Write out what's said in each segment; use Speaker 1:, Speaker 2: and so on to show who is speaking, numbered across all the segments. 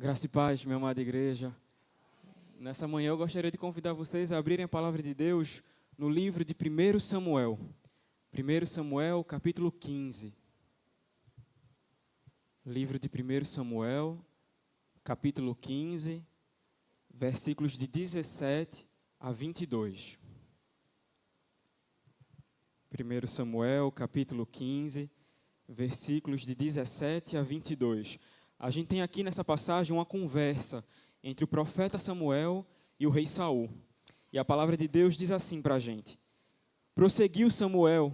Speaker 1: Graça e paz, minha amada igreja. Nessa manhã eu gostaria de convidar vocês a abrirem a palavra de Deus no livro de 1 Samuel. 1 Samuel, capítulo 15. Livro de 1 Samuel, capítulo 15, versículos de 17 a 22. 1 Samuel, capítulo 15, versículos de 17 a 22. A gente tem aqui nessa passagem uma conversa entre o profeta Samuel e o rei Saul. E a palavra de Deus diz assim para a gente: prosseguiu Samuel: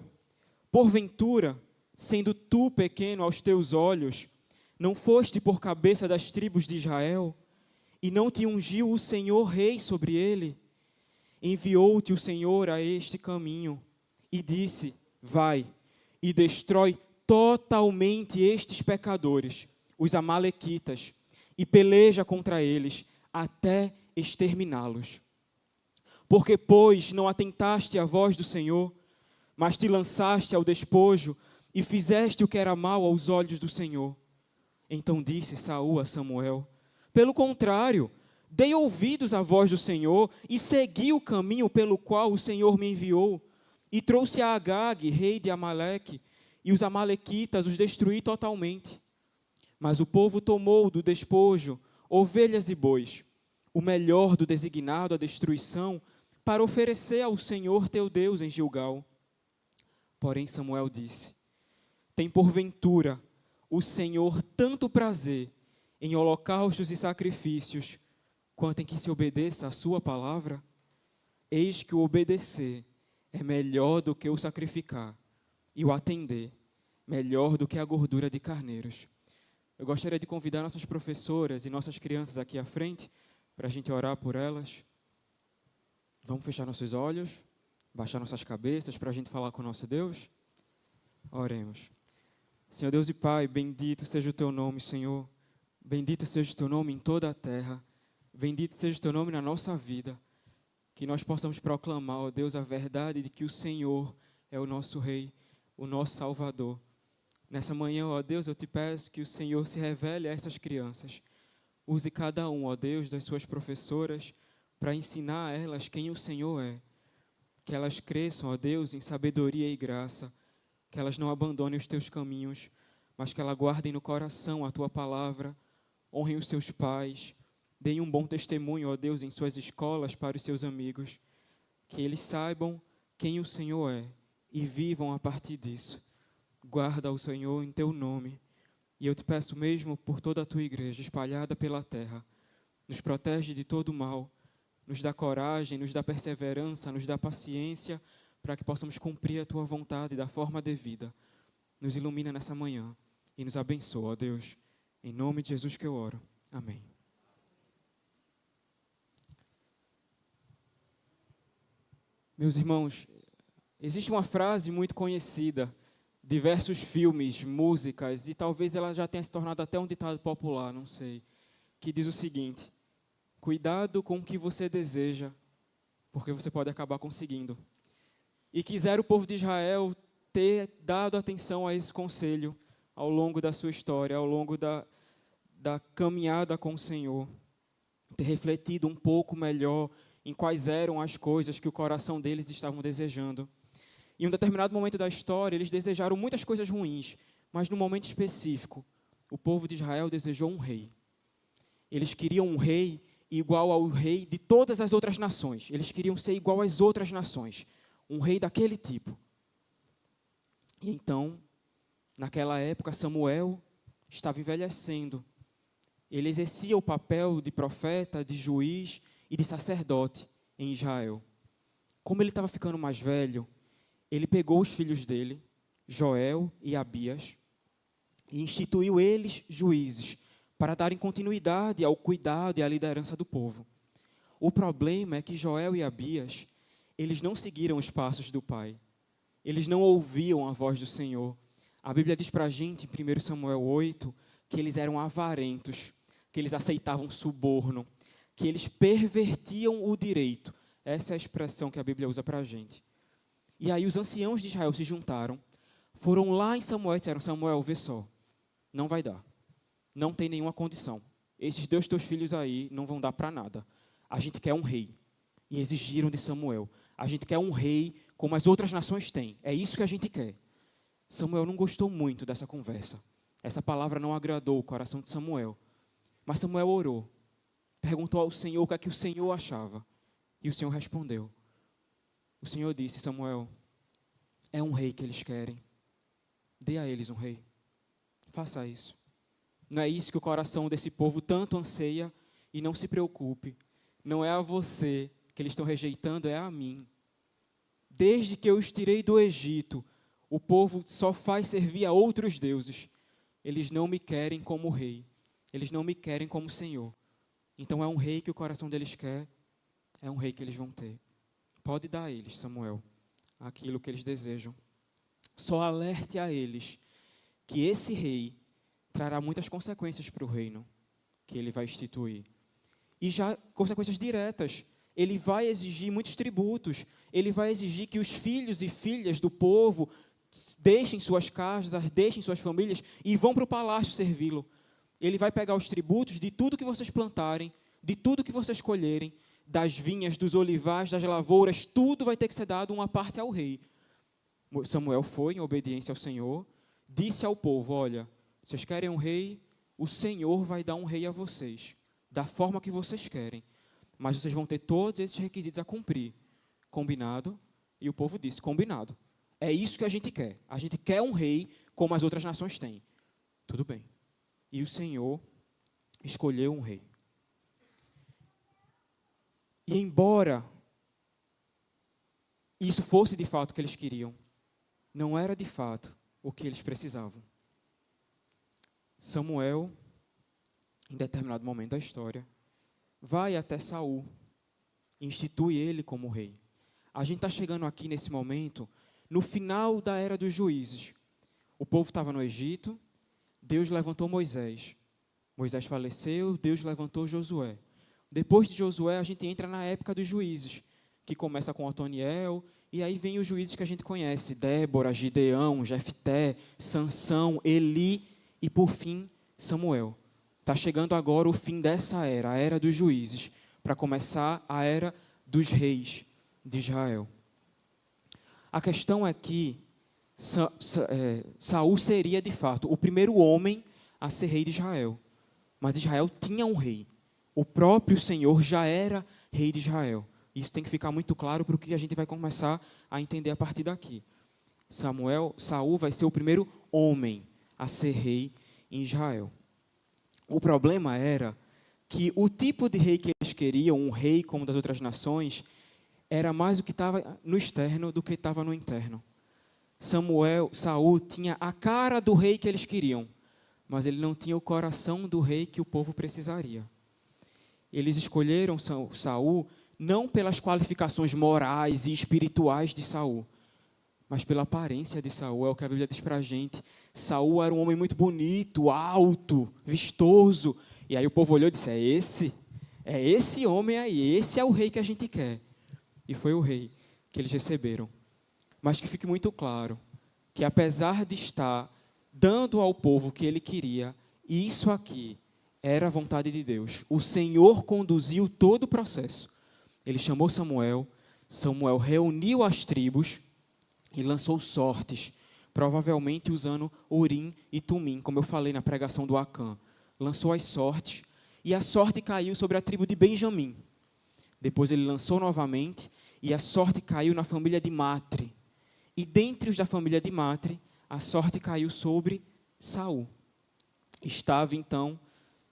Speaker 1: porventura, sendo tu pequeno aos teus olhos, não foste por cabeça das tribos de Israel, e não te ungiu o Senhor rei sobre ele? Enviou-te o Senhor a este caminho, e disse: vai, e destrói totalmente estes pecadores, os amalequitas, e peleja contra eles, até exterminá-los. Porque, pois, não atentaste à voz do Senhor, mas te lançaste ao despojo, e fizeste o que era mal aos olhos do Senhor. Então disse Saul a Samuel: pelo contrário, dei ouvidos à voz do Senhor, e segui o caminho pelo qual o Senhor me enviou, e trouxe a Agag, rei de Amaleque, e os amalequitas os destruí totalmente. Mas o povo tomou do despojo ovelhas e bois, o melhor do designado à destruição, para oferecer ao Senhor teu Deus em Gilgal. Porém Samuel disse: tem porventura o Senhor tanto prazer em holocaustos e sacrifícios, quanto em que se obedeça a sua palavra? Eis que o obedecer é melhor do que o sacrificar, e o atender melhor do que a gordura de carneiros. Eu gostaria de convidar nossas professoras e nossas crianças aqui à frente, para a gente orar por elas. Vamos fechar nossos olhos, baixar nossas cabeças, para a gente falar com o nosso Deus? Oremos. Senhor Deus e Pai, bendito seja o Teu nome, Senhor. Bendito seja o Teu nome em toda a terra. Bendito seja o Teu nome na nossa vida. Que nós possamos proclamar, ó Deus, a verdade de que o Senhor é o nosso Rei, o nosso Salvador. Nessa manhã, ó Deus, eu te peço que o Senhor se revele a essas crianças. Use cada um, ó Deus, das suas professoras, para ensinar a elas quem o Senhor é. Que elas cresçam, ó Deus, em sabedoria e graça. Que elas não abandonem os teus caminhos, mas que elas guardem no coração a tua palavra, honrem os seus pais, deem um bom testemunho, ó Deus, em suas escolas para os seus amigos. Que eles saibam quem o Senhor é e vivam a partir disso. Guarda o Senhor em teu nome. E eu te peço mesmo por toda a tua igreja espalhada pela terra. Nos protege de todo o mal. Nos dá coragem, nos dá perseverança, nos dá paciência, para que possamos cumprir a tua vontade da forma devida. Nos ilumina nessa manhã e nos abençoa, ó Deus. Em nome de Jesus que eu oro. Amém. Meus irmãos, existe uma frase muito conhecida, diversos filmes, músicas, e talvez ela já tenha se tornado até um ditado popular, não sei, que diz o seguinte: cuidado com o que você deseja, porque você pode acabar conseguindo. E quisera o povo de Israel ter dado atenção a esse conselho ao longo da sua história, ao longo da caminhada com o Senhor, ter refletido um pouco melhor em quais eram as coisas que o coração deles estavam desejando. Em um determinado momento da história, eles desejaram muitas coisas ruins, mas num momento específico, o povo de Israel desejou um rei. Eles queriam um rei igual ao rei de todas as outras nações. Eles queriam ser igual às outras nações. Um rei daquele tipo. E então, naquela época, Samuel estava envelhecendo. Ele exercia o papel de profeta, de juiz e de sacerdote em Israel. Como ele estava ficando mais velho, ele pegou os filhos dele, Joel e Abias, e instituiu eles juízes, para darem continuidade ao cuidado e à liderança do povo. O problema é que Joel e Abias, eles não seguiram os passos do pai. Eles não ouviam a voz do Senhor. A Bíblia diz para a gente, em 1 Samuel 8, que eles eram avarentos, que eles aceitavam suborno, que eles pervertiam o direito. Essa é a expressão que a Bíblia usa para a gente. E aí os anciãos de Israel se juntaram, foram lá em Samuel e disseram: Samuel, vê só, não vai dar, não tem nenhuma condição. esses dois teus filhos aí não vão dar para nada. A gente quer um rei. E exigiram de Samuel. A gente quer um rei como as outras nações têm. É isso que a gente quer. Samuel não gostou muito dessa conversa. Essa palavra não agradou o coração de Samuel. Mas Samuel orou. Perguntou ao Senhor o que é que o Senhor achava. E o Senhor respondeu. O Senhor disse, Samuel, é um rei que eles querem. Dê a eles um rei. Faça isso. Não é isso que o coração desse povo tanto anseia? E não se preocupe. Não é a você que eles estão rejeitando, é a mim. Desde que eu os tirei do Egito, o povo só faz servir a outros deuses. Eles não me querem como rei. Eles não me querem como Senhor. Então é um rei que o coração deles quer, é um rei que eles vão ter. Pode dar a eles, Samuel, aquilo que eles desejam. Só alerte a eles que esse rei trará muitas consequências para o reino que ele vai instituir. E já consequências diretas. Ele vai exigir muitos tributos. Ele vai exigir que os filhos e filhas do povo deixem suas casas, deixem suas famílias e vão para o palácio servi-lo. Ele vai pegar os tributos de tudo que vocês plantarem, de tudo que vocês colherem, das vinhas, dos olivais, das lavouras, tudo vai ter que ser dado uma parte ao rei. Samuel foi em obediência ao Senhor, disse ao povo, olha, vocês querem um rei? O Senhor vai dar um rei a vocês, da forma que vocês querem. Mas vocês vão ter todos esses requisitos a cumprir. Combinado? E o povo disse, combinado. É isso que a gente quer. A gente quer um rei como as outras nações têm. Tudo bem. E o Senhor escolheu um rei. E embora isso fosse de fato o que eles queriam, não era de fato o que eles precisavam. Samuel, em determinado momento da história, vai até Saul, institui ele como rei. A gente está chegando aqui nesse momento, no final da era dos juízes. O povo estava no Egito, Deus levantou Moisés. Moisés faleceu, Deus levantou Josué. Depois de Josué, a gente entra na época dos juízes, que começa com Otoniel, e aí vem os juízes que a gente conhece, Débora, Gideão, Jefté, Sansão, Eli e, por fim, Samuel. Está chegando agora o fim dessa era, a era dos juízes, para começar a era dos reis de Israel. A questão é que Saul seria, de fato, o primeiro homem a ser rei de Israel. Mas Israel tinha um rei. O próprio Senhor já era rei de Israel. Isso tem que ficar muito claro para o que a gente vai começar a entender a partir daqui. Saul vai ser o primeiro homem a ser rei em Israel. O problema era que o tipo de rei que eles queriam, um rei como das outras nações, era mais o que estava no externo do que estava no interno. Saul tinha a cara do rei que eles queriam, mas ele não tinha o coração do rei que o povo precisaria. Eles escolheram Saul não pelas qualificações morais e espirituais de Saul, mas pela aparência de Saul. É o que a Bíblia diz para a gente. Saul era um homem muito bonito, alto, vistoso. E aí o povo olhou e disse, é esse homem aí, esse é o rei que a gente quer. E foi o rei que eles receberam. Mas que fique muito claro que apesar de estar dando ao povo o que ele queria, isso aqui era a vontade de Deus. O Senhor conduziu todo o processo. Ele chamou Samuel, Samuel reuniu as tribos e lançou sortes, provavelmente usando Urim e Tumim, como eu falei na pregação do Acã. Lançou as sortes e a sorte caiu sobre a tribo de Benjamim. Depois ele lançou novamente e a sorte caiu na família de Matre. E dentre os da família de Matre, a sorte caiu sobre Saul. Estava então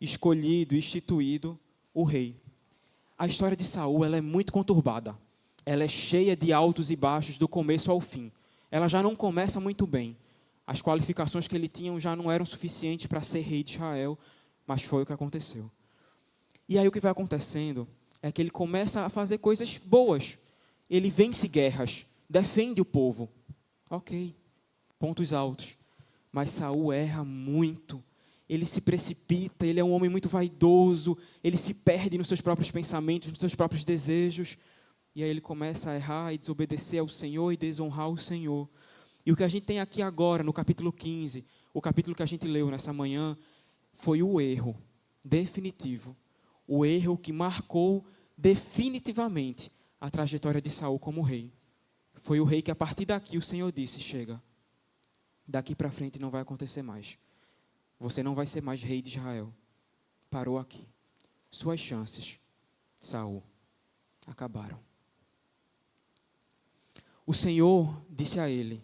Speaker 1: escolhido, instituído o rei. A história de Saul, ela é muito conturbada. Ela é cheia de altos e baixos do começo ao fim. Ela já não começa muito bem. As qualificações que ele tinha já não eram suficientes para ser rei de Israel, mas foi o que aconteceu. E aí o que vai acontecendo é que ele começa a fazer coisas boas. Ele vence guerras, defende o povo. Ok, pontos altos. Mas Saul erra muito. Ele se precipita, ele é um homem muito vaidoso, ele se perde nos seus próprios pensamentos, nos seus próprios desejos. E aí ele começa a errar e desobedecer ao Senhor e desonrar o Senhor. E o que a gente tem aqui agora, no capítulo 15, o capítulo que a gente leu nessa manhã, foi o erro. definitivo, o erro que marcou definitivamente a trajetória de Saul como rei. Foi o rei que a partir daqui o Senhor disse, chega, daqui para frente não vai acontecer mais. Você não vai ser mais rei de Israel. Parou aqui. Suas chances, Saul, acabaram. O Senhor disse a ele,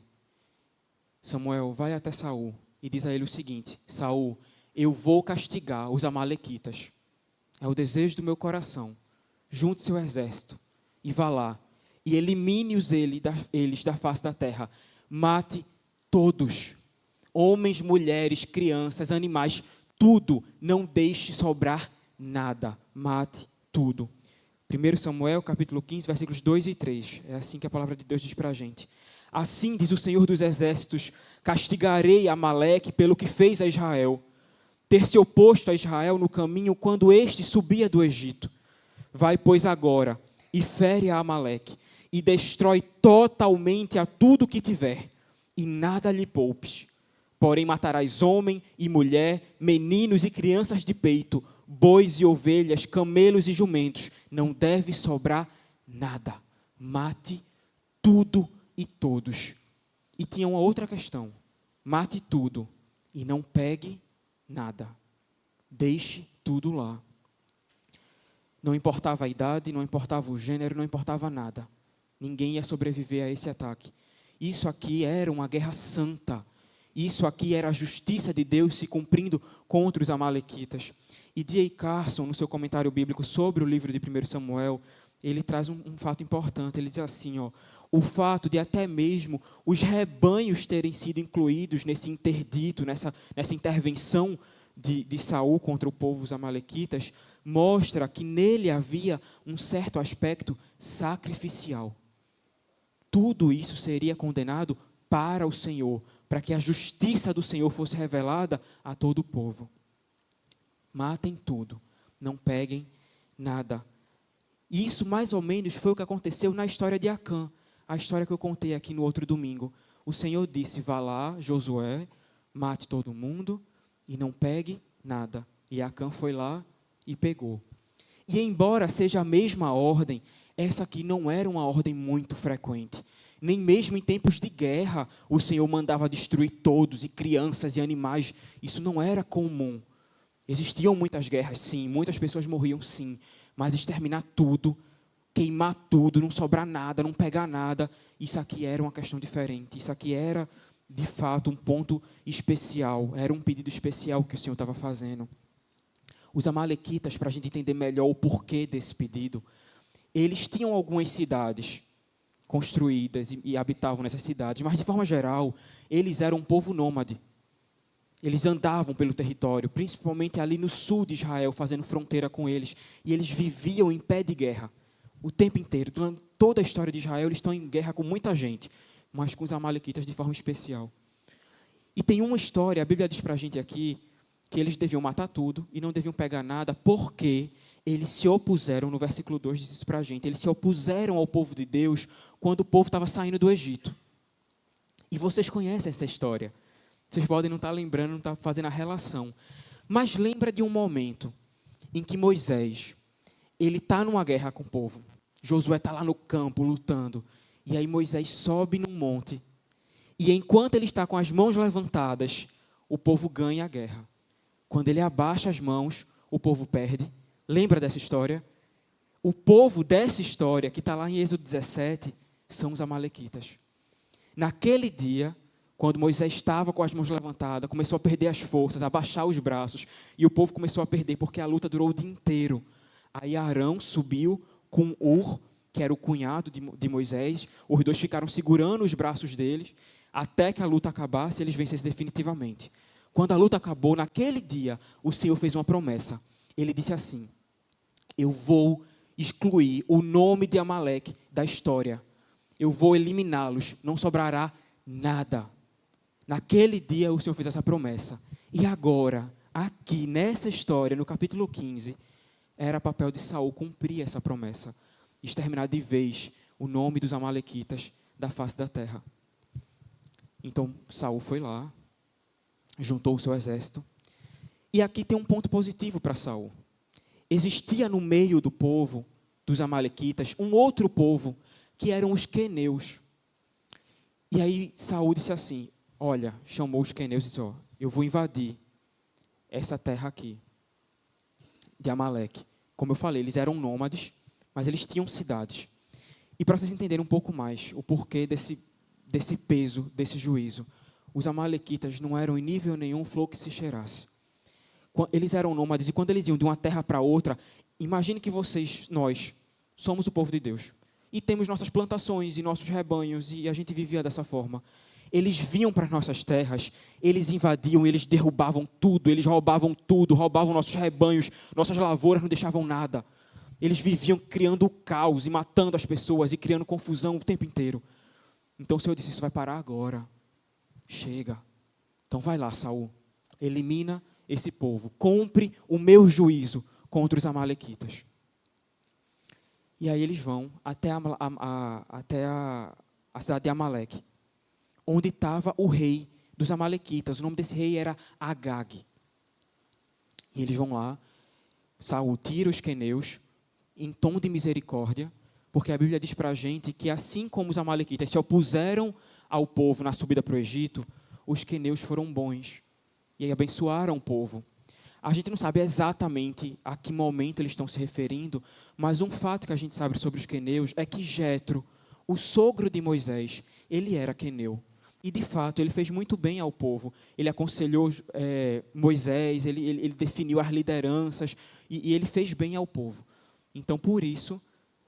Speaker 1: Samuel, vai até Saul e diz a ele o seguinte, Saul, eu vou castigar os amalequitas. É o desejo do meu coração. Junte seu exército e vá lá e elimine-os eles da face da terra. Mate todos, homens, mulheres, crianças, animais, tudo, não deixe sobrar nada, mate tudo. 1 Samuel, capítulo 15, versículos 2 e 3, é assim que a palavra de Deus diz para a gente. Assim diz o Senhor dos Exércitos, castigarei Amaleque pelo que fez a Israel, ter se oposto a Israel no caminho quando este subia do Egito. Vai, pois, agora, e fere a Amaleque, e destrói totalmente a tudo que tiver, e nada lhe poupes. Porém matarás homem e mulher, meninos e crianças de peito, bois e ovelhas, camelos e jumentos. Não deve sobrar nada. Mate tudo e todos. E tinha uma outra questão. Mate tudo e não pegue nada. Deixe tudo lá. Não importava a idade, não importava o gênero, não importava nada. Ninguém ia sobreviver a esse ataque. Isso aqui era uma guerra santa. Isso aqui era a justiça de Deus se cumprindo contra os amalequitas. E D.A. Carson, no seu comentário bíblico sobre o livro de 1 Samuel, ele traz um fato importante. Ele diz assim, o fato de até mesmo os rebanhos terem sido incluídos nesse interdito, nessa intervenção de Saul contra o povo dos amalequitas, mostra que nele havia um certo aspecto sacrificial. Tudo isso seria condenado para o Senhor, para que a justiça do Senhor fosse revelada a todo o povo. Matem tudo, não peguem nada. E isso mais ou menos foi o que aconteceu na história de Acã, a história que eu contei aqui no outro domingo. O Senhor disse, vá lá, Josué, mate todo mundo e não pegue nada. E Acã foi lá e pegou. E embora seja a mesma ordem, essa aqui não era uma ordem muito frequente. Nem mesmo em tempos de guerra, o Senhor mandava destruir todos, e crianças e animais. Isso não era comum. Existiam muitas guerras, sim, muitas pessoas morriam, sim. Mas exterminar tudo, queimar tudo, não sobrar nada, não pegar nada, isso aqui era uma questão diferente. Isso aqui era, de fato, um ponto especial. Era um pedido especial que o Senhor estava fazendo. Os amalequitas, para a gente entender melhor o porquê desse pedido, eles tinham algumas cidades construídas e habitavam nessas cidades, mas de forma geral, eles eram um povo nômade. Eles andavam pelo território, principalmente ali no sul de Israel, fazendo fronteira com eles, e eles viviam em pé de guerra, o tempo inteiro. Durante toda a história de Israel, eles estão em guerra com muita gente, mas com os amalequitas de forma especial. E tem uma história, a Bíblia diz para a gente aqui, que eles deviam matar tudo e não deviam pegar nada, porque eles se opuseram, no versículo 2 diz isso para a gente, eles se opuseram ao povo de Deus quando o povo estava saindo do Egito. E vocês conhecem essa história. Vocês podem não estar lembrando, não estar fazendo a relação. Mas lembra de um momento em que Moisés, ele está numa guerra com o povo. Josué está lá no campo, lutando. E aí Moisés sobe num monte. E enquanto ele está com as mãos levantadas, o povo ganha a guerra. Quando ele abaixa as mãos, o povo perde. Lembra dessa história? O povo dessa história, que está lá em Êxodo 17, são os amalequitas. Naquele dia, quando Moisés estava com as mãos levantadas, começou a perder as forças, a baixar os braços, e o povo começou a perder, porque a luta durou o dia inteiro. Aí Arão subiu com Ur, que era o cunhado de Moisés, os dois ficaram segurando os braços deles, até que a luta acabasse e eles vencessem definitivamente. Quando a luta acabou, naquele dia, o Senhor fez uma promessa. Ele disse assim, eu vou excluir o nome de Amaleque da história. Eu vou eliminá-los, não sobrará nada. Naquele dia, o Senhor fez essa promessa. E agora, aqui nessa história, no capítulo 15, era papel de Saul cumprir essa promessa. Exterminar de vez o nome dos amalequitas da face da terra. Então, Saul foi lá, juntou o seu exército, E aqui tem um ponto positivo para Saul. Existia no meio do povo, dos amalequitas, um outro povo, que eram os queneus. E aí Saul disse assim, olha, chamou os queneus e disse, eu vou invadir essa terra aqui, de Amaleque. Como eu falei, eles eram nômades, mas eles tinham cidades. E para vocês entenderem um pouco mais o porquê desse peso, desse juízo, os amalequitas não eram em nível nenhum flor que se cheirasse. Eles eram nômades e quando eles iam de uma terra para outra, imagine que nós, somos o povo de Deus. E temos nossas plantações e nossos rebanhos e a gente vivia dessa forma. Eles vinham para as nossas terras, eles invadiam, eles derrubavam tudo, eles roubavam tudo, roubavam nossos rebanhos, nossas lavouras, não deixavam nada. Eles viviam criando o caos e matando as pessoas e criando confusão o tempo inteiro. Então o Senhor disse, isso vai parar agora. Chega. Então vai lá, Saul, elimina esse povo, cumpre o meu juízo contra os amalequitas. E aí eles vão até a cidade de Amaleque, onde estava o rei dos amalequitas. O nome desse rei era Agag. E eles vão lá, Saul tira os queneus em tom de misericórdia, porque a Bíblia diz para a gente que assim como os amalequitas se opuseram ao povo na subida para o Egito, os queneus foram bons e aí abençoaram o povo. A gente não sabe exatamente a que momento eles estão se referindo, mas um fato que a gente sabe sobre os queneus é que Jetro, o sogro de Moisés, ele era queneu. E, de fato, ele fez muito bem ao povo. Ele aconselhou Moisés, ele definiu as lideranças e ele fez bem ao povo. Então, por isso,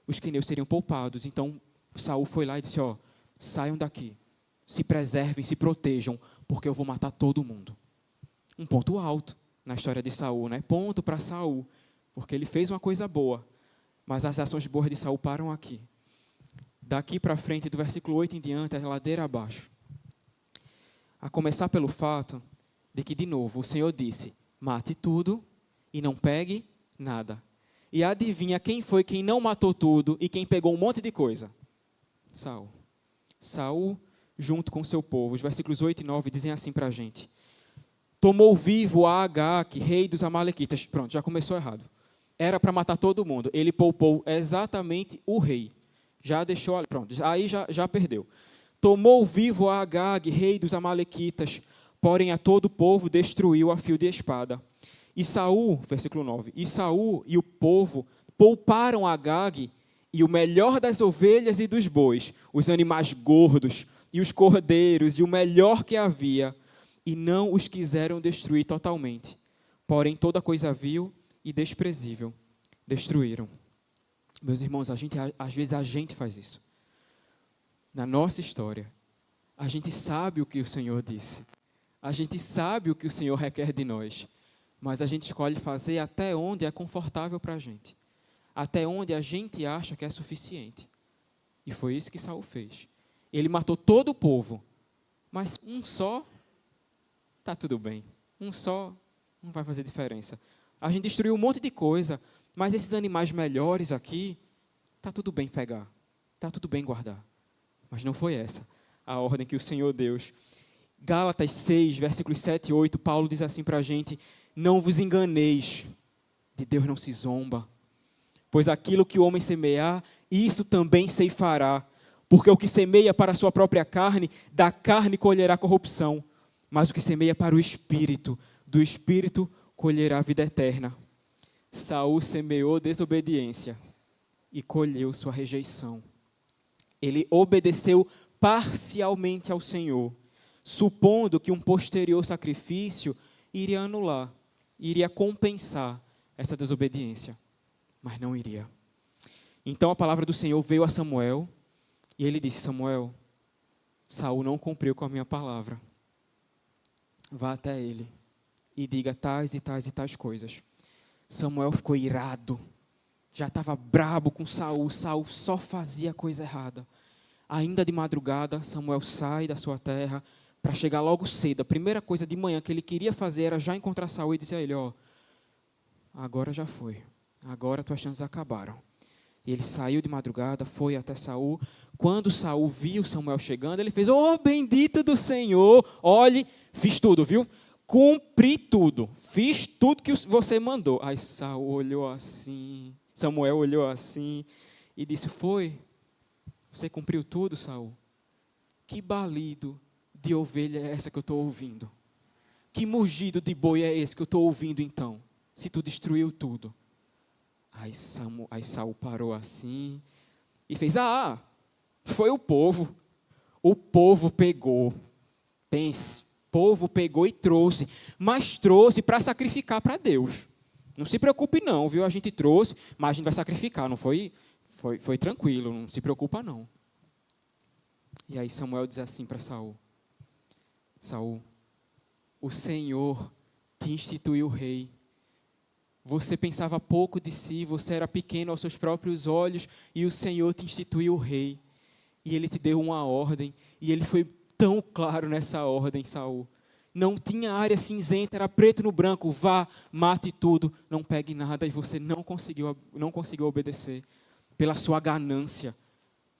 Speaker 1: os queneus seriam poupados. Então, Saul foi lá e disse, saiam daqui, se preservem, se protejam, porque eu vou matar todo mundo. Um ponto alto na história de Saul, né? Ponto para Saul, porque ele fez uma coisa boa, mas as ações boas de Saul param aqui. Daqui para frente, do versículo 8 em diante, é ladeira abaixo. A começar pelo fato de que, de novo, o Senhor disse, mate tudo e não pegue nada. E adivinha quem foi quem não matou tudo e quem pegou um monte de coisa? Saul. Saul, junto com seu povo. Os versículos 8 e 9 dizem assim para a gente. Tomou vivo a Agag, rei dos amalequitas. Pronto, já começou errado. Era para matar todo mundo. Ele poupou exatamente o rei. Já deixou, pronto, aí já perdeu. Tomou vivo a Agag, rei dos amalequitas, porém a todo o povo destruiu a fio de espada. E Saul, versículo 9, e Saul e o povo pouparam Agag e o melhor das ovelhas e dos bois, os animais gordos e os cordeiros e o melhor que havia, e não os quiseram destruir totalmente. Porém, toda coisa vil e desprezível destruíram. Meus irmãos, às vezes a gente faz isso. Na nossa história, a gente sabe o que o Senhor disse. A gente sabe o que o Senhor requer de nós. Mas a gente escolhe fazer até onde é confortável para a gente. Até onde a gente acha que é suficiente. E foi isso que Saul fez. Ele matou todo o povo. Mas um só, está tudo bem. Um só não vai fazer diferença. A gente destruiu um monte de coisa. Mas esses animais melhores aqui, está tudo bem pegar. Está tudo bem guardar. Mas não foi essa a ordem que o Senhor deu. Gálatas 6, versículos 7 e 8, Paulo diz assim para a gente, não vos enganeis, de Deus não se zomba, pois aquilo que o homem semear, isso também ceifará, porque o que semeia para a sua própria carne, da carne colherá corrupção, mas o que semeia para o Espírito, do Espírito colherá a vida eterna. Saul semeou desobediência e colheu sua rejeição. Ele obedeceu parcialmente ao Senhor, supondo que um posterior sacrifício iria anular, iria compensar essa desobediência, mas não iria. Então a palavra do Senhor veio a Samuel e ele disse, Samuel, Saul não cumpriu com a minha palavra. Vá até ele e diga tais e tais e tais coisas. Samuel ficou irado. Já estava brabo com Saul. Saul só fazia coisa errada. Ainda de madrugada, Samuel sai da sua terra para chegar logo cedo. A primeira coisa de manhã que ele queria fazer era já encontrar Saul e dizer a ele, agora já foi. Agora tuas chances acabaram. E ele saiu de madrugada, foi até Saul. Quando Saul viu Samuel chegando, ele fez, bendito do Senhor. Olhe, fiz tudo, viu? cumpri tudo, fiz tudo que você mandou. Aí Saul olhou assim, Samuel olhou assim e disse, foi? Você cumpriu tudo, Saul? Que balido de ovelha é essa que eu estou ouvindo? Que mugido de boi é esse que eu estou ouvindo então? Se tu destruiu tudo. Aí Saul parou assim e fez, foi o povo. O povo pegou, pense, o povo pegou e trouxe, mas trouxe para sacrificar para Deus. Não se preocupe não, viu? A gente trouxe, mas a gente vai sacrificar, não foi? Foi tranquilo, não se preocupa não. E aí Samuel diz assim para Saul, Saul, o Senhor te instituiu rei. Você pensava pouco de si, você era pequeno aos seus próprios olhos, e o Senhor te instituiu rei. E Ele te deu uma ordem, e Ele foi tão claro nessa ordem, Saul. Não tinha área cinzenta, era preto no branco, vá, mate tudo, não pegue nada, e você não conseguiu obedecer, pela sua ganância,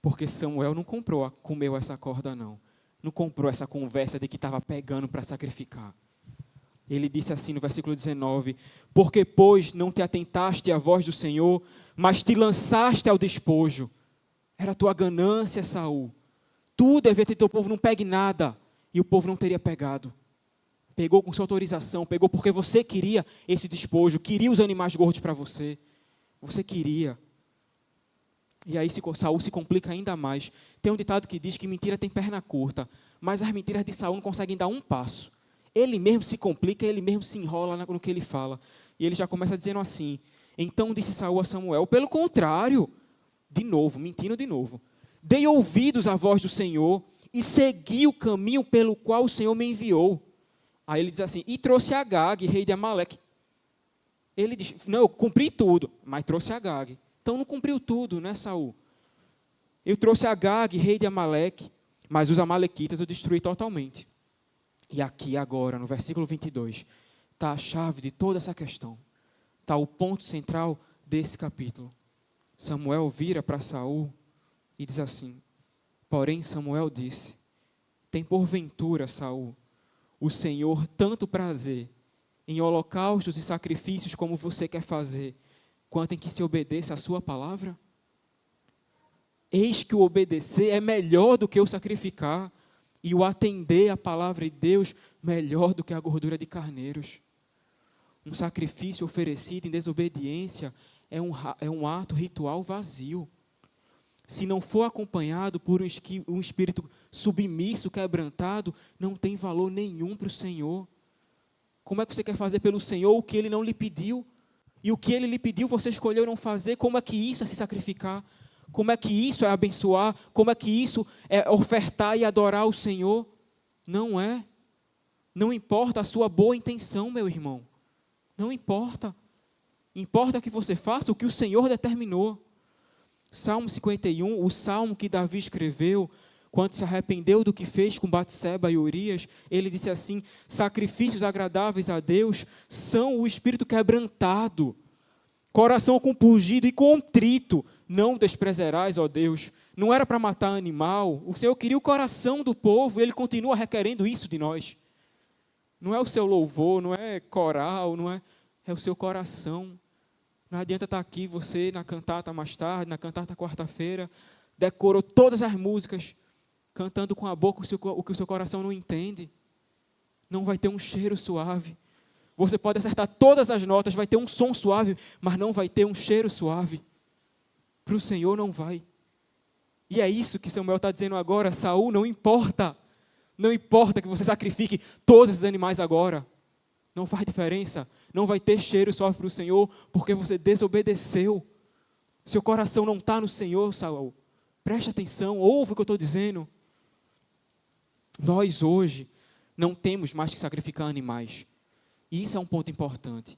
Speaker 1: porque Samuel não comeu essa corda não comprou essa conversa de que estava pegando para sacrificar. Ele disse assim no versículo 19, porque, pois, não te atentaste à voz do Senhor, mas te lançaste ao despojo. Era a tua ganância, Saul. Tu devia ter teu povo, não pegue nada. E o povo não teria pegado. Pegou com sua autorização, pegou porque você queria esse despojo, queria os animais gordos para você. Você queria. E aí Saul se complica ainda mais. Tem um ditado que diz que mentira tem perna curta, mas as mentiras de Saul não conseguem dar um passo. Ele mesmo se complica, ele mesmo se enrola no que ele fala. E ele já começa dizendo assim, então disse Saul a Samuel, pelo contrário, de novo, mentindo de novo, dei ouvidos à voz do Senhor e segui o caminho pelo qual o Senhor me enviou. Aí ele diz assim, e trouxe Agag, rei de Amaleque. Ele diz, não, eu cumpri tudo, mas trouxe Agag. Então não cumpriu tudo, né, Saul? Eu trouxe Agag, rei de Amaleque, mas os amalequitas eu destruí totalmente. E aqui agora, no versículo 22, está a chave de toda essa questão. Está o ponto central desse capítulo. Samuel vira para Saul e diz assim, porém Samuel disse, tem porventura, Saul, o Senhor tanto prazer em holocaustos e sacrifícios como você quer fazer, quanto em que se obedeça a sua palavra? Eis que o obedecer é melhor do que o sacrificar, e o atender à palavra de Deus melhor do que a gordura de carneiros. Um sacrifício oferecido em desobediência é um ato ritual vazio. Se não for acompanhado por um espírito submisso, quebrantado, não tem valor nenhum para o Senhor. Como é que você quer fazer pelo Senhor o que Ele não lhe pediu? E o que Ele lhe pediu, você escolheu não fazer? Como é que isso é se sacrificar? Como é que isso é abençoar? Como é que isso é ofertar e adorar o Senhor? Não é. Não importa a sua boa intenção, meu irmão. Não importa. Importa que você faça o que o Senhor determinou. Salmo 51, o salmo que Davi escreveu, quando se arrependeu do que fez com Batseba e Urias, ele disse assim, sacrifícios agradáveis a Deus são o espírito quebrantado, coração compungido e contrito, não desprezarás, ó Deus. Não era para matar animal, o Senhor queria o coração do povo, Ele continua requerendo isso de nós. Não é o seu louvor, não é coral, é o seu coração. Não adianta estar aqui, você na cantata mais tarde, na cantata quarta-feira, decorou todas as músicas, cantando com a boca o que o seu coração não entende. Não vai ter um cheiro suave. Você pode acertar todas as notas, vai ter um som suave, mas não vai ter um cheiro suave. Para o Senhor não vai. E é isso que Samuel está dizendo agora, Saul, não importa. Não importa que você sacrifique todos esses animais agora. Não faz diferença. Não vai ter cheiro suave para o Senhor, porque você desobedeceu. Seu coração não está no Senhor, Saul. Preste atenção, ouve o que eu estou dizendo. Nós hoje não temos mais que sacrificar animais. E isso é um ponto importante.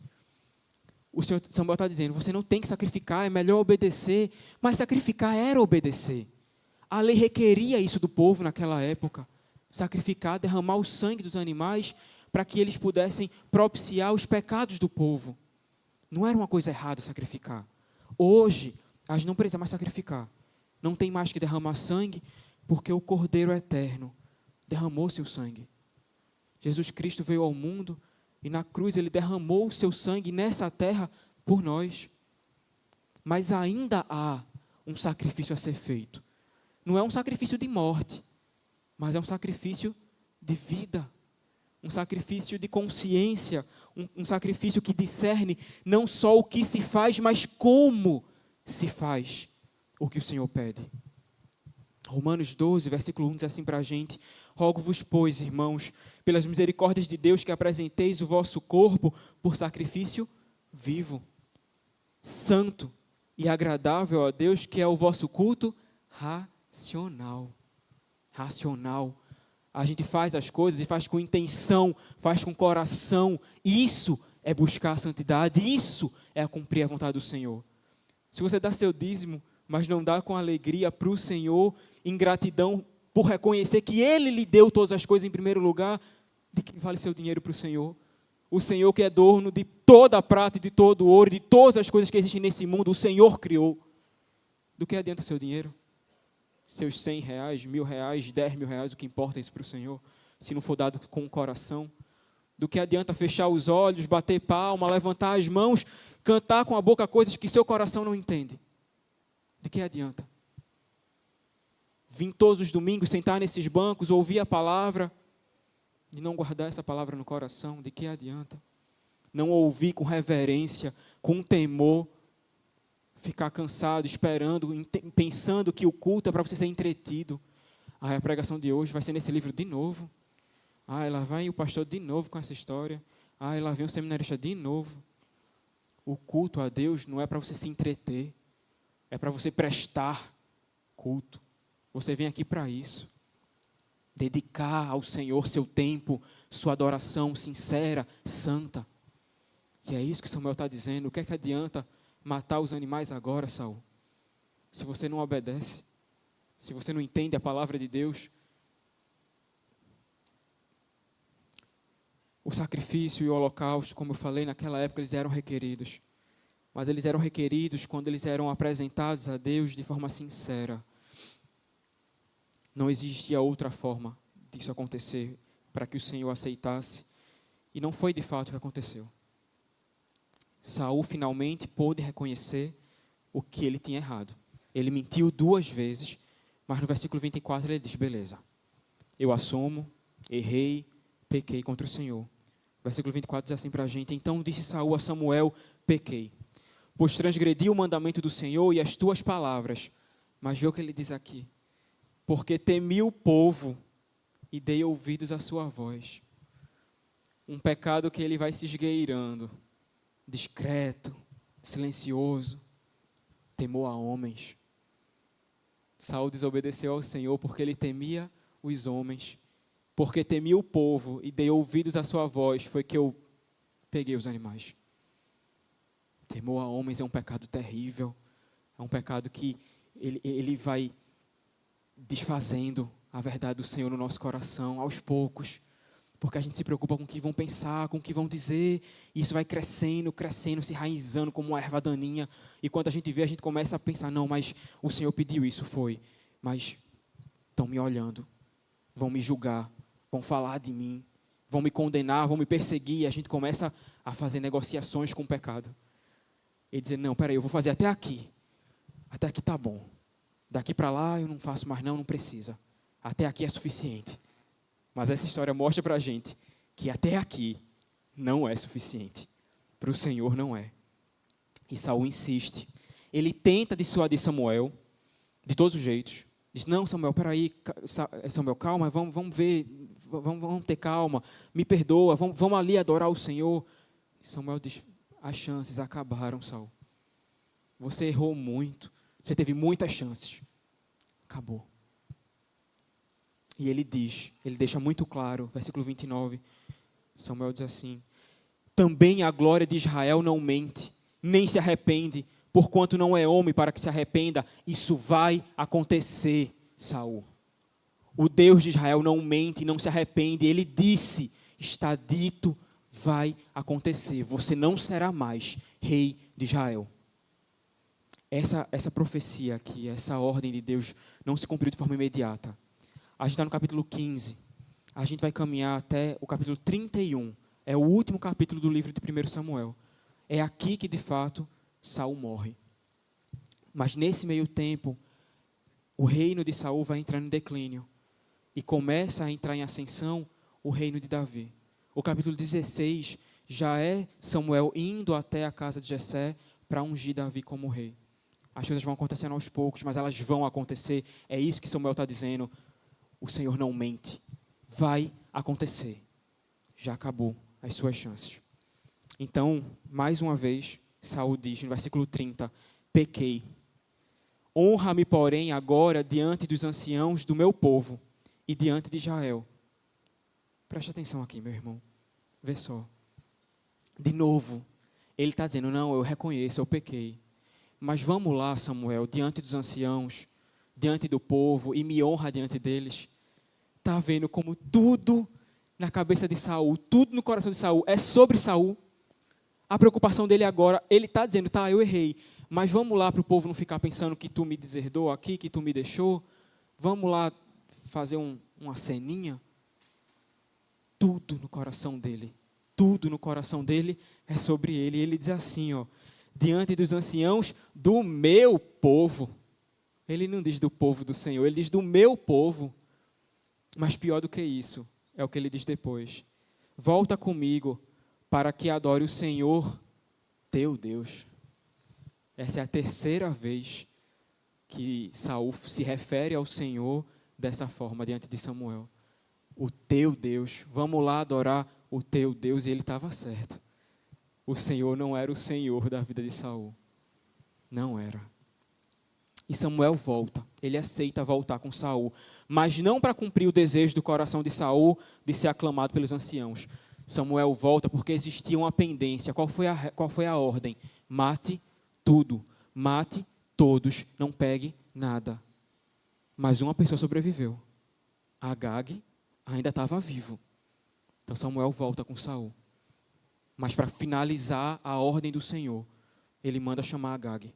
Speaker 1: O Senhor Samuel está dizendo, você não tem que sacrificar, é melhor obedecer. Mas sacrificar era obedecer. A lei requeria isso do povo naquela época. Sacrificar, derramar o sangue dos animais para que eles pudessem propiciar os pecados do povo. Não era uma coisa errada sacrificar. Hoje, a gente não precisa mais sacrificar. Não tem mais que derramar sangue, porque o Cordeiro Eterno derramou seu sangue. Jesus Cristo veio ao mundo e na cruz Ele derramou o seu sangue nessa terra por nós. Mas ainda há um sacrifício a ser feito. Não é um sacrifício de morte, mas é um sacrifício de vida. Um sacrifício de consciência, um sacrifício que discerne não só o que se faz, mas como se faz o que o Senhor pede. Romanos 12, versículo 1 diz assim para a gente: rogo-vos, pois, irmãos, pelas misericórdias de Deus, que apresenteis o vosso corpo por sacrifício vivo, santo e agradável a Deus, que é o vosso culto racional. Racional. A gente faz as coisas e faz com intenção, faz com coração. Isso é buscar a santidade, isso é cumprir a vontade do Senhor. Se você dá seu dízimo, mas não dá com alegria para o Senhor, em gratidão por reconhecer que Ele lhe deu todas as coisas em primeiro lugar, de que vale seu dinheiro para o Senhor? O Senhor que é dono de toda a prata e de todo o ouro, de todas as coisas que existem nesse mundo, o Senhor criou. Do que adianta o seu dinheiro? Seus 100 reais, 1.000 reais, 10 mil reais, o que importa é isso para o Senhor? Se não for dado com o coração. Do que adianta fechar os olhos, bater palma, levantar as mãos, cantar com a boca coisas que seu coração não entende? De que adianta? Vim todos os domingos, sentar nesses bancos, ouvir a palavra, e não guardar essa palavra no coração, de que adianta? Não ouvir com reverência, com temor, ficar cansado, esperando, pensando que o culto é para você ser entretido. A pregação de hoje vai ser nesse livro de novo. Lá vai o pastor de novo com essa história. Lá vem o seminarista de novo. O culto a Deus não é para você se entreter, é para você prestar culto. Você vem aqui para isso. Dedicar ao Senhor seu tempo, sua adoração sincera, santa. E é isso que Samuel está dizendo. O que é que adianta matar os animais agora, Saul? Se você não obedece, se você não entende a palavra de Deus. O sacrifício e o holocausto, como eu falei, naquela época eles eram requeridos. Mas eles eram requeridos quando eles eram apresentados a Deus de forma sincera. Não existia outra forma disso acontecer para que o Senhor aceitasse. E não foi de fato o que aconteceu. Saul finalmente pôde reconhecer o que ele tinha errado. Ele mentiu 2 vezes, mas no versículo 24 ele diz: beleza, eu assumo, errei, pequei contra o Senhor. Versículo 24 diz assim para a gente: então disse Saul a Samuel: pequei, pois transgredi o mandamento do Senhor e as tuas palavras. Mas vê o que ele diz aqui: porque temi o povo e dei ouvidos à sua voz. Um pecado que ele vai se esgueirando, discreto, silencioso, temor a homens. Saul desobedeceu ao Senhor porque ele temia os homens. Porque temia o povo e dei ouvidos à sua voz, foi que eu peguei os animais. Temor a homens é um pecado terrível. É um pecado que ele vai desfazendo a verdade do Senhor no nosso coração, aos poucos. Porque a gente se preocupa com o que vão pensar, com o que vão dizer. E isso vai crescendo, crescendo, se enraizando como uma erva daninha. E quando a gente vê, a gente começa a pensar: não, mas o Senhor pediu isso, foi. Mas estão me olhando, vão me julgar, vão falar de mim, vão me condenar, vão me perseguir. E a gente começa a fazer negociações com o pecado. E dizer: não, peraí, eu vou fazer até aqui. Até aqui está bom. Daqui para lá eu não faço mais não precisa. Até aqui é suficiente. Mas essa história mostra para a gente que até aqui não é suficiente. Para o Senhor não é. E Saul insiste. Ele tenta dissuadir Samuel de todos os jeitos. Diz: não, Samuel, peraí, Samuel, calma, vamos ver, vamos ter calma, me perdoa, vamos ali adorar o Senhor. Samuel diz: as chances acabaram, Saul. Você errou muito, você teve muitas chances. Acabou. E ele deixa muito claro, versículo 29, Samuel diz assim: também a glória de Israel não mente, nem se arrepende, porquanto não é homem para que se arrependa. Isso vai acontecer, Saul. O Deus de Israel não mente, não se arrepende. Ele disse, está dito, vai acontecer. Você não será mais rei de Israel. Essa profecia aqui, essa ordem de Deus não se cumpriu de forma imediata. A gente está no capítulo 15. A gente vai caminhar até o capítulo 31. É o último capítulo do livro de 1 Samuel. É aqui que, de fato, Saul morre. Mas nesse meio tempo, o reino de Saul vai entrar em declínio. E começa a entrar em ascensão o reino de Davi. O capítulo 16 já é Samuel indo até a casa de Jessé para ungir Davi como rei. As coisas vão acontecendo aos poucos, mas elas vão acontecer. É isso que Samuel está dizendo. O Senhor não mente. Vai acontecer. Já acabou as suas chances. Então, mais uma vez, Saul diz no versículo 30, pequei. Honra-me, porém, agora diante dos anciãos do meu povo e diante de Israel. Preste atenção aqui, meu irmão. Vê só. De novo, ele está dizendo, não, eu reconheço, eu pequei. Mas vamos lá, Samuel, diante dos anciãos, diante do povo, e me honra diante deles. Está vendo como tudo na cabeça de Saul, tudo no coração de Saul é sobre Saul. A preocupação dele agora, ele está dizendo, tá, eu errei, mas vamos lá para o povo não ficar pensando que tu me deserdou aqui, que tu me deixou. Vamos lá fazer uma ceninha. Tudo no coração dele é sobre ele. E ele diz assim, ó, diante dos anciãos do meu povo. Ele não diz do povo do Senhor, ele diz do meu povo. Mas pior do que isso, é o que ele diz depois. Volta comigo para que adore o Senhor, teu Deus. Essa é a terceira vez que Saul se refere ao Senhor dessa forma diante de Samuel. O teu Deus, vamos lá adorar o teu Deus. E ele estava certo. O Senhor não era o Senhor da vida de Saul. Não era. E Samuel volta, ele aceita voltar com Saul, mas não para cumprir o desejo do coração de Saul de ser aclamado pelos anciãos. Samuel volta porque existia uma pendência. Qual foi a ordem? Mate tudo, mate todos, não pegue nada. Mas uma pessoa sobreviveu. Agag ainda estava vivo. Então Samuel volta com Saul. Mas para finalizar a ordem do Senhor, ele manda chamar Agag.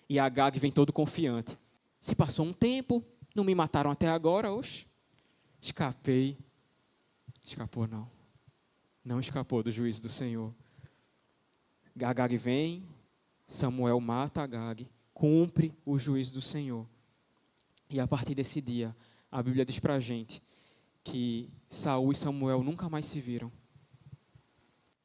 Speaker 1: E Agag vem todo confiante. Se passou um tempo, não me mataram até agora, oxe. Escapei. Escapou não. Não escapou do juízo do Senhor. Agag vem, Samuel mata Agag, cumpre o juízo do Senhor. E a partir desse dia, a Bíblia diz para a gente que Saul e Samuel nunca mais se viram.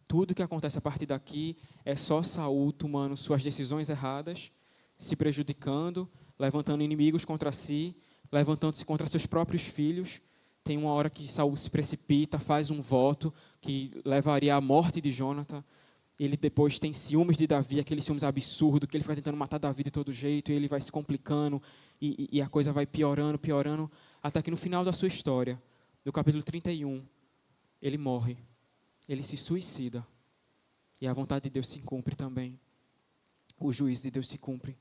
Speaker 1: Tudo que acontece a partir daqui é só Saul tomando suas decisões erradas, se prejudicando, levantando inimigos contra si, levantando-se contra seus próprios filhos. Tem uma hora que Saul se precipita, faz um voto que levaria à morte de Jonathan. Ele depois tem ciúmes de Davi, aqueles ciúmes absurdos, que ele fica tentando matar Davi de todo jeito, e ele vai se complicando, e a coisa vai piorando, até que no final da sua história, no capítulo 31, ele morre, ele se suicida, e a vontade de Deus se cumpre também. O juízo de Deus se cumpre.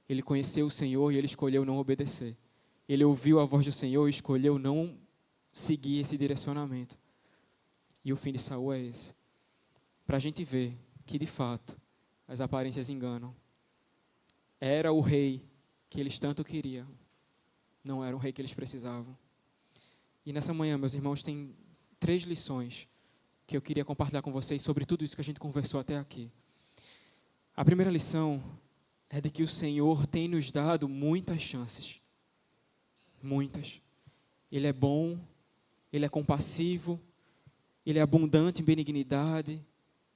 Speaker 1: Ele conheceu o Senhor e ele escolheu não obedecer. Ele ouviu a voz do Senhor e escolheu não seguir esse direcionamento. E o fim de Saul é esse. Para a gente ver que, de fato, as aparências enganam. Era o rei que eles tanto queriam. Não era o rei que eles precisavam. E nessa manhã, meus irmãos, tem 3 lições que eu queria compartilhar com vocês sobre tudo isso que a gente conversou até aqui. A primeira lição é de que o Senhor tem nos dado muitas chances. Muitas. Ele é bom, Ele é compassivo, Ele é abundante em benignidade,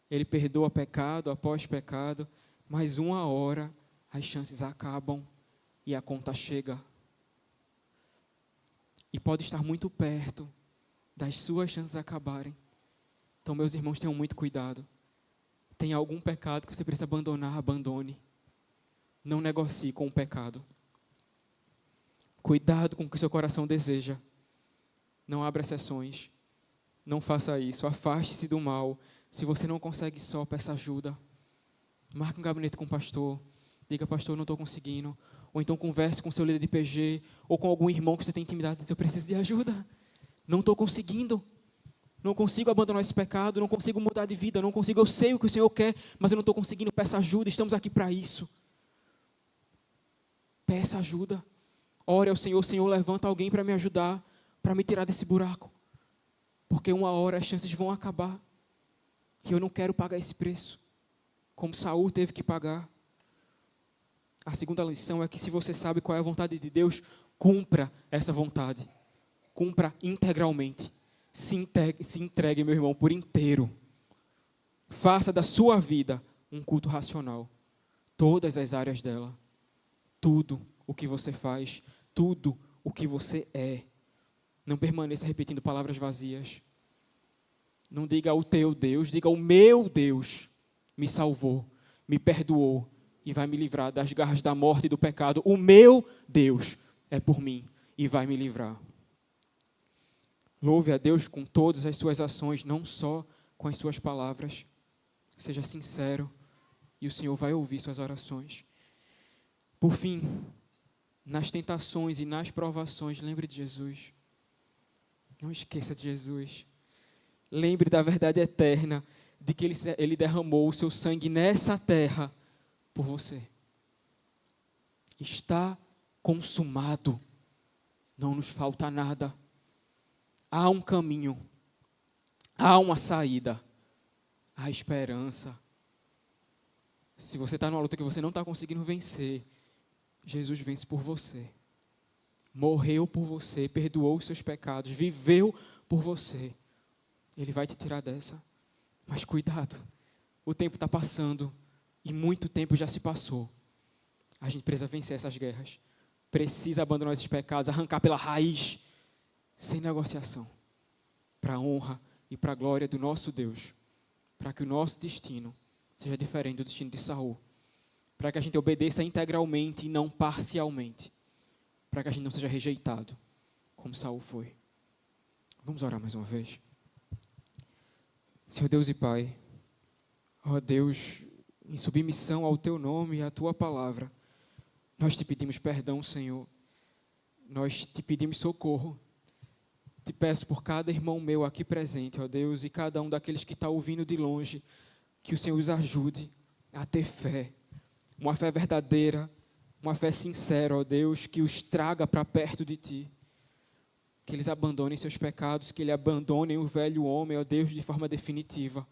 Speaker 1: Ele perdoa pecado após pecado, mas uma hora as chances acabam e a conta chega. E pode estar muito perto das suas chances acabarem. Então, meus irmãos, tenham muito cuidado. Tem algum pecado que você precisa abandonar, abandone. Não negocie com o pecado. Cuidado com o que o seu coração deseja. Não abra exceções. Não faça isso. Afaste-se do mal. Se você não consegue só, peça ajuda. Marque um gabinete com o pastor. Diga, pastor, não estou conseguindo. Ou então converse com o seu líder de PG. Ou com algum irmão que você tem intimidade. Diz, eu preciso de ajuda. Não estou conseguindo. Não consigo abandonar esse pecado. Não consigo mudar de vida. Não consigo. Eu sei o que o Senhor quer, mas eu não estou conseguindo. Peça ajuda. Estamos aqui para isso. Peça ajuda. Ore ao Senhor. Senhor, levanta alguém para me ajudar. Para me tirar desse buraco. porque uma hora as chances vão acabar. E eu não quero pagar esse preço, como Saul teve que pagar. A segunda lição é que se você sabe qual é a vontade de Deus, cumpra essa vontade. Cumpra integralmente. Se entregue, meu irmão, por inteiro. Faça da sua vida um culto racional. Todas as áreas dela. Tudo o que você faz. Tudo o que você é. Não permaneça repetindo palavras vazias. Não diga o teu Deus, diga o meu Deus me salvou, me perdoou e vai me livrar das garras da morte e do pecado. O meu Deus é por mim e vai me livrar. Louve a Deus com todas as suas ações, não só com as suas palavras. Seja sincero e o Senhor vai ouvir suas orações. Por fim, nas tentações e nas provações, lembre de Jesus. Não esqueça de Jesus. Lembre da verdade eterna de que Ele derramou o seu sangue nessa terra por você. Está consumado. Não nos falta nada. Há um caminho. Há uma saída. Há esperança. Se você está numa luta que você não está conseguindo vencer, Jesus vence por você. Morreu por você, perdoou os seus pecados, viveu por você. Ele vai te tirar dessa. Mas cuidado, o tempo está passando e muito tempo já se passou. A gente precisa vencer essas guerras. Precisa abandonar esses pecados, arrancar pela raiz, sem negociação. Para a honra e para a glória do nosso Deus. Para que o nosso destino seja diferente do destino de Saul. Para que a gente obedeça integralmente e não parcialmente. Para que a gente não seja rejeitado, como Saul foi. Vamos orar mais uma vez. Senhor Deus e Pai, ó Deus, em submissão ao Teu nome e à Tua palavra, nós te pedimos perdão, Senhor. Nós te pedimos socorro. Te peço por cada irmão meu aqui presente, ó Deus, e cada um daqueles que está ouvindo de longe, que o Senhor os ajude a ter fé. Uma fé verdadeira, uma fé sincera, ó Deus, que os traga para perto de Ti. Que eles abandonem seus pecados, que eles abandonem o velho homem, ó Deus, de forma definitiva.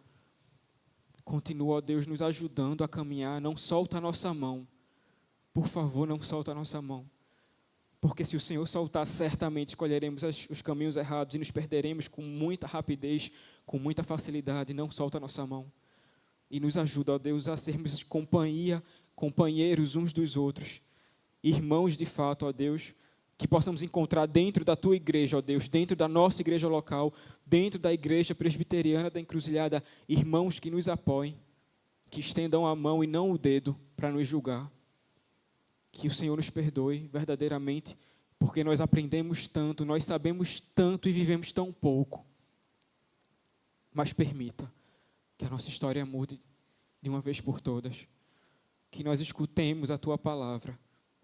Speaker 1: Continua, ó Deus, nos ajudando a caminhar. Não solta a nossa mão. Por favor, não solta a nossa mão. Porque se o Senhor soltar, certamente escolheremos os caminhos errados e nos perderemos com muita rapidez, com muita facilidade. Não solta a nossa mão. E nos ajuda, ó Deus, a sermos companhia, companheiros uns dos outros. Irmãos de fato, ó Deus, que possamos encontrar dentro da Tua igreja, ó Deus, dentro da nossa igreja local, dentro da igreja presbiteriana da Encruzilhada, irmãos que nos apoiem, que estendam a mão e não o dedo para nos julgar. Que o Senhor nos perdoe verdadeiramente, porque nós aprendemos tanto, nós sabemos tanto e vivemos tão pouco. Mas permita que a nossa história mude de uma vez por todas. Que nós escutemos a Tua palavra,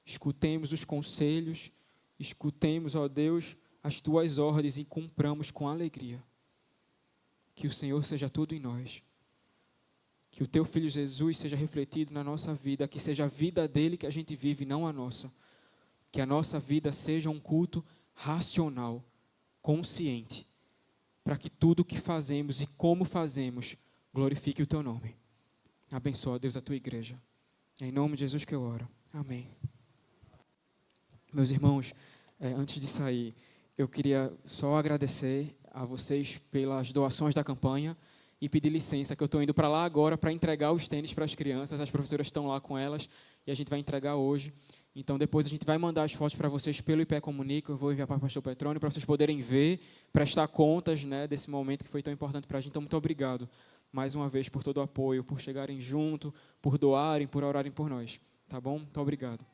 Speaker 1: escutemos os conselhos, escutemos, ó Deus, as Tuas ordens e cumpramos com alegria. Que o Senhor seja tudo em nós. Que o Teu Filho Jesus seja refletido na nossa vida, que seja a vida dEle que a gente vive, não a nossa. Que a nossa vida seja um culto racional, consciente, para que tudo o que fazemos e como fazemos glorifique o Teu nome. Abençoa, Deus, a Tua igreja. É em nome de Jesus que eu oro. Amém. Meus irmãos, antes de sair, eu queria só agradecer a vocês pelas doações da campanha e pedir licença, que eu estou indo para lá agora para entregar os tênis para as crianças. As professoras estão lá com elas e a gente vai entregar hoje. Então, depois a gente vai mandar as fotos para vocês pelo IPE Comunica. Eu vou enviar para o pastor Petrônio para vocês poderem ver, prestar contas, né, desse momento que foi tão importante para a gente. Então, muito obrigado mais uma vez por todo o apoio, por chegarem junto, por doarem, por orarem por nós. Tá bom? Muito obrigado.